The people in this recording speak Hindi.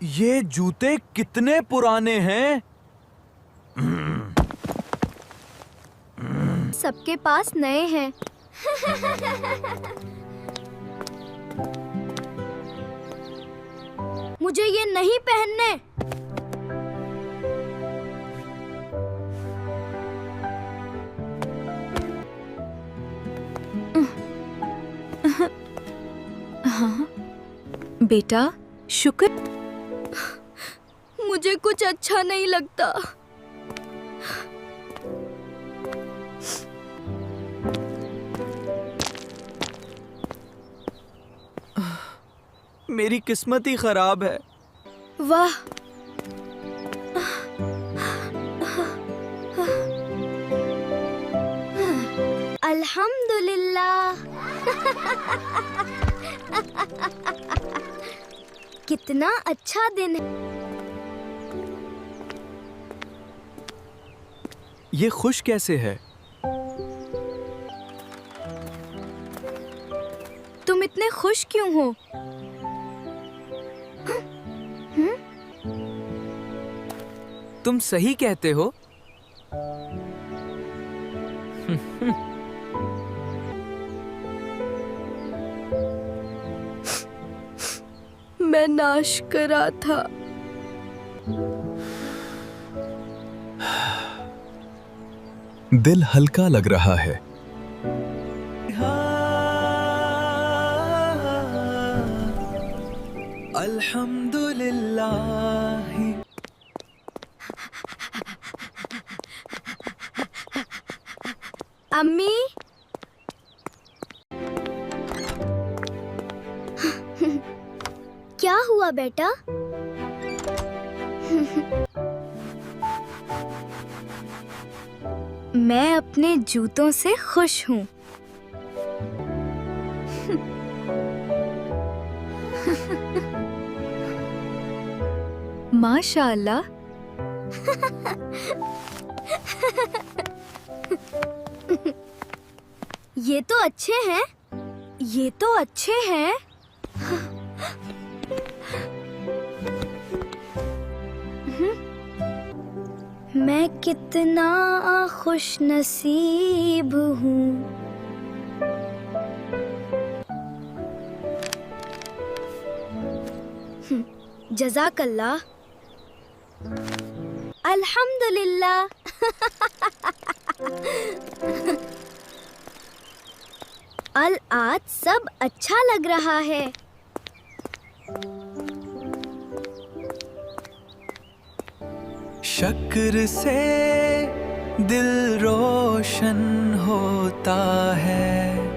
ये जूते कितने पुराने हैं? सबके पास नए हैं। मुझे ये नहीं पहनने। हाँ बेटा, शुक्र। मुझे कुछ अच्छा नहीं लगता। मेरी किस्मत ही खराब है। वाह, अल्हम्दुलिल्लाह। कितना अच्छा दिन है। ये खुश कैसे है? तुम इतने खुश क्यों हो? तुम सही कहते हो। मैं नाश करा था। दिल हल्का लग रहा है। अल्हम्दुलिल्लाह। अम्मी, क्या हुआ बेटा? मैं अपने जूतों से खुश हूँ। माशाअल्लाह। ये तो अच्छे हैं। ये तो अच्छे हैं। मैं कितना खुश नसीब हूँ। जज़ाकल्लाह। अल्हम्दुलिल्लाह। आज सब अच्छा लग रहा है। शक्र से दिल रोशन होता है।